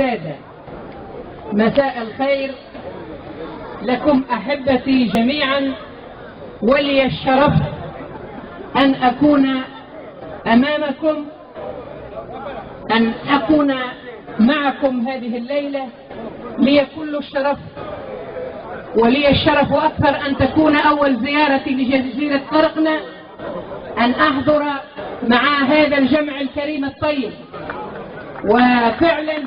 سادة، مساء الخير لكم أحبتي جميعا، ولي الشرف أن أكون أمامكم، أن أكون معكم هذه الليلة. لي كل الشرف، ولي الشرف أكثر أن تكون أول زيارتي لجزيرة قرقنة، أن أحضر مع هذا الجمع الكريم الطيب. وفعلا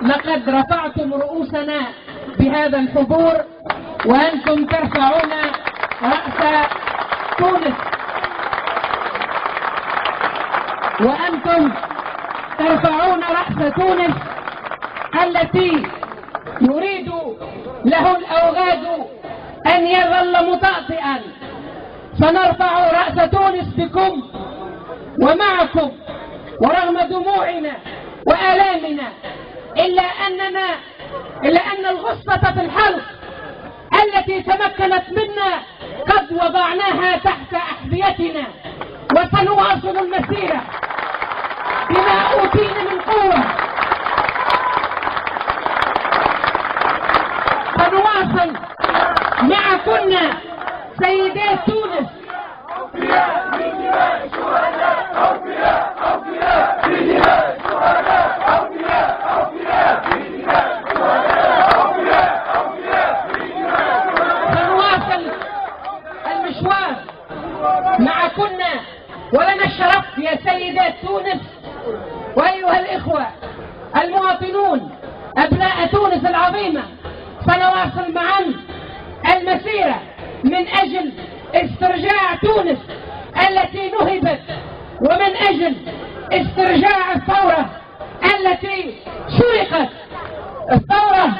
لقد رفعتم رؤوسنا بهذا الحضور، وأنتم ترفعون رأس تونس، وأنتم ترفعون رأس تونس التي يريد له الأوغاد أن يظل متأطئا. سنرفع رأس تونس بكم ومعكم، ورغم دموعنا وآلامنا إلا أن الغصة في الحلق التي تمكنت منا قد وضعناها تحت أحذيتنا، وسنواصل المسيرة بما أوتينا من قوة. سنواصل معكن سيدات تونس. أوفياء بدماء الشهداء، أوفياء أوفياء بدماء الشهداء، أوفياء أوفياء بدماء الشهداء، أوفياء أوفياء بدماء الشهداء. سنواصل المشوار معكن، ولنا الشرف يا سيدات تونس وأيها الإخوة المواطنون أبناء تونس العظيمة. سنواصل معا المسيرة من أجل استرجاع تونس التي نهبت، ومن أجل استرجاع الثورة التي سرقت، الثورة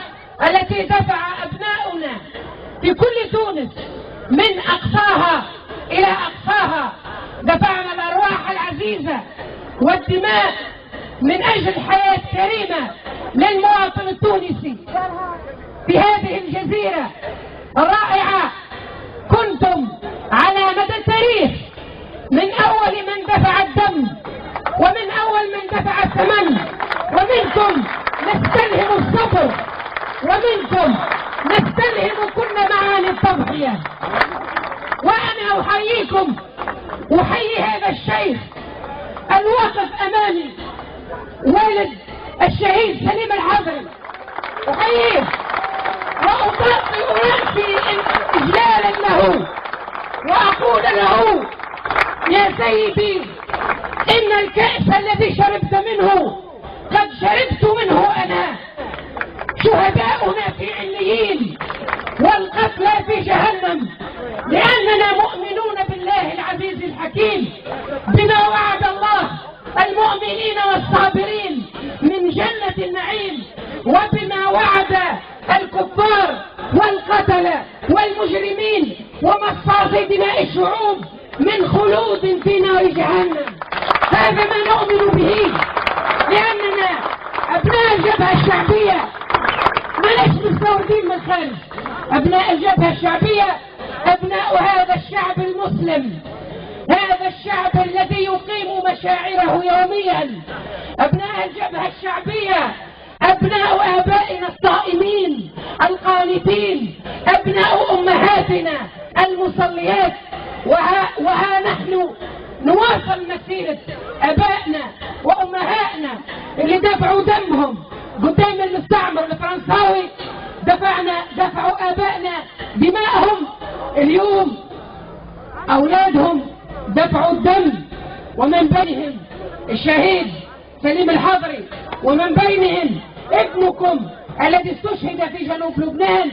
التي دفع أبناؤنا في كل تونس من أقصاها إلى أقصاها، دفعنا الأرواح العزيزة والدماء من أجل حياة كريمة للمواطن التونسي في هذه الجزيرة الرائعة. كنتم على مدى التاريخ من أول من دفع الدم، ومن أول من دفع الثمن، ومنكم نستلهم الصبر، ومنكم نستلهم كل معاني التضحية. وأنا أحييكم، أحيي هذا الشيخ الواقف أمامي، والد الشهيد سليم الحضري، أحييه وأطأطئ رأسي إجلالا له، وأقول له: يا سيدي، إن الكأس الذي شربت منه قد شربت منه أنا. شهداؤنا في عليين والقتلى في جهنم، لأننا مؤمنون بالله العزيز الحكيم بما وعد الله المؤمنين والصابرين من جنة النعيم، وبما وعد الكفار والقتلة والمجرمين ومصاصي دماء الشعوب من خلود في نار جهنم. هذا ما نؤمن به، لأننا أبناء الجبهة الشعبية، ما نحن مستوردين من خارج. أبناء الجبهة الشعبية أبناء هذا الشعب المسلم، هذا الشعب الذي يقيم مشاعره يوميا. أبناء الجبهة الشعبية أبناء آبائنا الصائمين القانتين، أبناء أمهاتنا المصليات. وها نحن نواصل مسيرة آبائنا وأمهاتنا اللي دفعوا دمهم قدام المستعمر الفرنساوي. دفعوا آبائنا دماءهم، اليوم أولادهم دفعوا الدم، ومن بينهم الشهيد سليم الحضري، ومن بينهم ابنكم الذي استشهد في جنوب لبنان،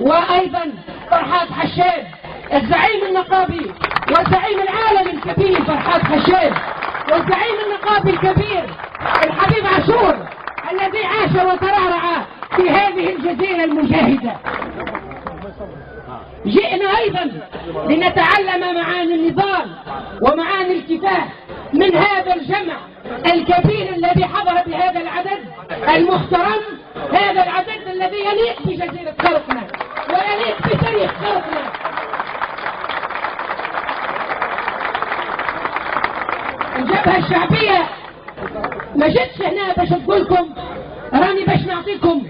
وأيضا فرحات حشاد الزعيم النقابي والزعيم العالمي الكبير فرحات حشاد، والزعيم النقابي الكبير الحبيب عاشور الذي عاش وترعرع في هذه الجزيرة المجاهدة. جئنا أيضا لنتعلم معاني النضال ومعاني الكفاح من هذا الجمع الكبير الذي حضر بهذا العدد المحترم، هذا العدد الذي يليق بجزيرة قرقنة ويليق بتاريخ قرقنة. الجبهة الشعبية ما جتش هنا باش تقول لكم راني نعطيكم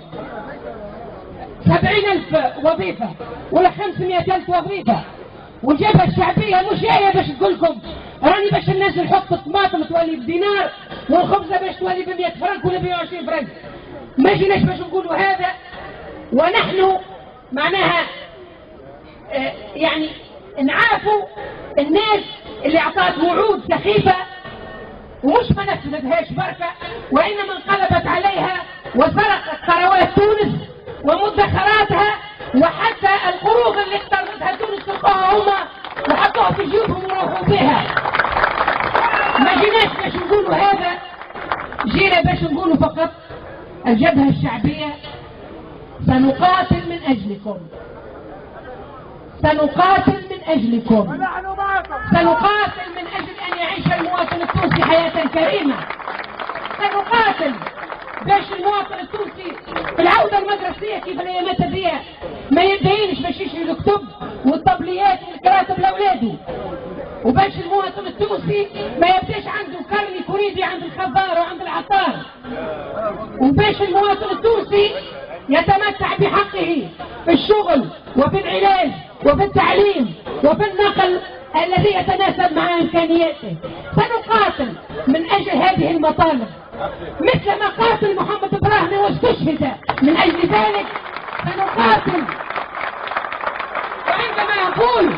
70,000 وظيفة ولا 500,000 وظيفة، والجبهة الشعبية مش جاية باش تقول لكم راني باش الناس نحط الطماطم تولي بدينار والخبزة باش تولي ب 100 فرنك ولا 120 فرنك. ما جيناش باش نقولوا هذا، ونحن معناها يعني نعافوا الناس اللي اعطت وعود سخيفة ومش ما نفذتهاش بركة، وإنما انقلبت عليها وسرقت ثروات تونس ومدخراتها، وحتى القروض اللي اقترضتها تونس تلقاها هما وحطوها في جيوبهم وروحوا بها. ما جيناش باش نقولوا هذا، جينا باش نقولوا فقط الجبهة الشعبية سنقاتل من أجلكم، سنقاتل من أجلكم، سنقاتل من أجل أن يعيش المواطن التونسي حياة كريمة، سنقاتل باش المواطن التونسي في العودة المدرسية كيف الأيامات هذه ما يبدأينش باش يشري الكتب والطبليات والكراتب لأولاده، وباش المواطن التونسي ما يبداش عنده كرني كوريدي عند الخضار وعند العطار، وباش المواطن التونسي يتمتع بحقه في الشغل وفي العلاج وفي التعليم وفي النقل الذي يتناسب مع إمكانياته. سنقاتل من أجل هذه المطالب مثل ما قاتل محمد إبراهيم واستشهد من أجل ذلك. سنقاتل، وعندما نقول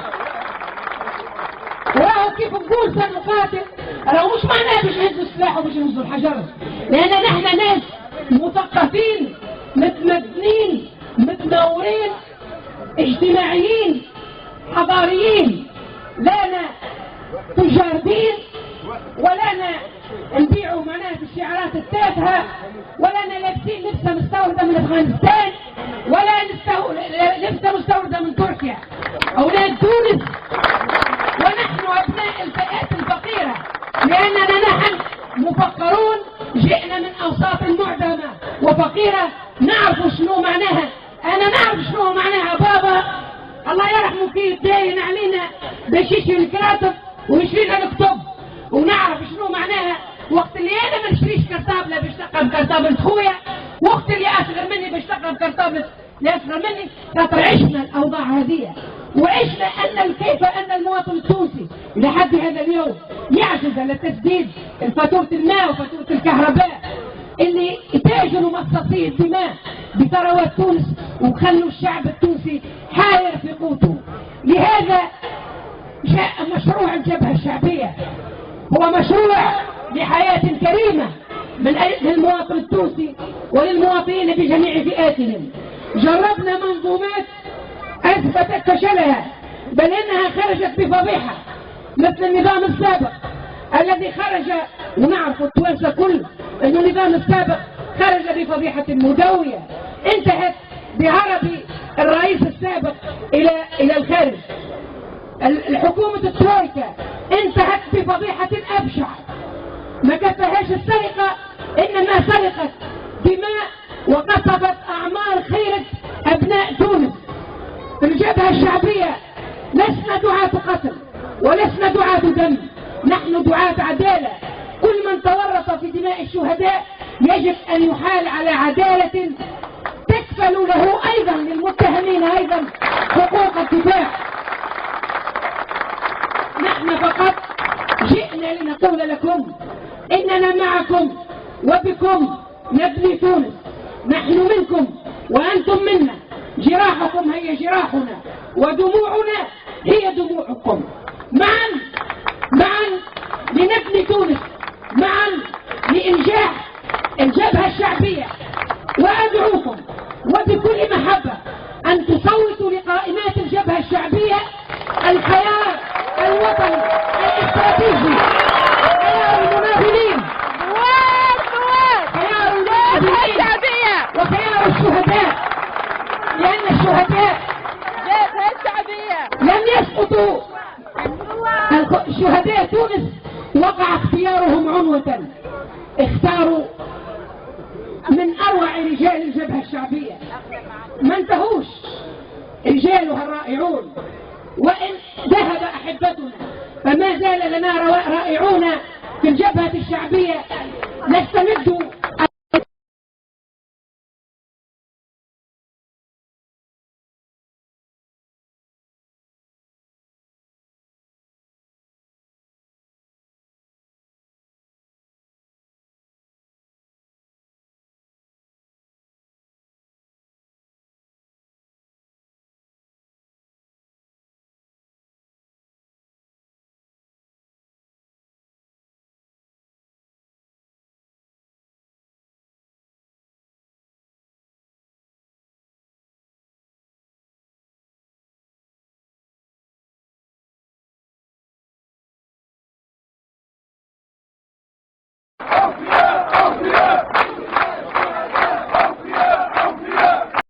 وراهو كيف نقول سنقاتل، راهو مش معناه باش نهزوا السلاح وباش نهزوا الحجر، لأن نحن ناس مثقفين متمدنين متنورين اجتماعيين حضاريين، لانا تجار دين ولانا نبيعوا معناها في الشعارات التافهه، ولانا لابسين لبسه مستورده من افغانستان ولا لبسه مستورده من تركيا، اولاد تونس، ونحن ابناء الفئات الفقيره لاننا نحن مفقرون جئنا من اوساط معدمه وفقيره، نعرف شنو معناها. انا نعرف شنو معناها بابا الله يرحمه كيف داين علينا باش يشري الكراتب ويشري لنا الكتب، ونعرف شنو معناها وقت اللي انا ما نشريش كرتابله باش تلقى بكرتابله خويا، وقت اللي اصغر مني باش تلقى بكرتابله اللي اصغر مني. خاطر عشنا الاوضاع هذه، وعشنا ان كيف ان المواطن التونسي لحد هذا اليوم يعجز على تسديد فاتوره الماء وفاتوره الكهرباء اللي تاجروا مصاصي الدماء بثروات تونس وخلوا الشعب التونسي حاير في قوته. لهذا جاء مشروع الجبهة الشعبية، هو مشروع لحياة كريمة للمواطن التونسي وللمواطنين بجميع فئاتهم. جربنا منظومات أثبتت فشلها، بل إنها خرجت بفضيحة مثل النظام السابق الذي خرج، ونعرف التوانسة كل أن النظام السابق خرج بفضيحة مدوية انتهت بهرب الرئيس السابق إلى الخارج. الحكومة الترويكا انتهت بفضيحة أبشع، ما كفاهاش السرقة إنما سرقت دماء وقصفت أعمار خيرة أبناء تونس. الجبهة الشعبية لسنا دعاة قتل ولسنا دعاة دم، نحن دعاة عدالة. كل من تورط في دماء الشهداء يجب أن يحال على عدالة تكفل له أيضا للمتهمين أيضا حقوق الدفاع. نحن فقط جئنا لنقول لكم إننا معكم وبكم نبني تونس، نحن منكم وأنتم منا، جراحكم هي جراحنا ودموعنا هي دموعكم، معا لنبني تونس، معا لإنجاح الجبهة الشعبية. وأدعوكم وبكل محبة أن تصوتوا لقائمات الجبهة الشعبية الخيار الوطني الاستراتيجي، خيار المناضلين، خيار المناضلين وخيار الشهداء، لأن الشهداء لم يسقطوا. شهداء تونس وقع اختيارهم عنوة، اختاروا من أروع رجال الجبهة الشعبية، ما انتهوش رجالها الرائعون، وإن ذهب أحبتنا فما زال لنا رائعون في الجبهة الشعبية نستمد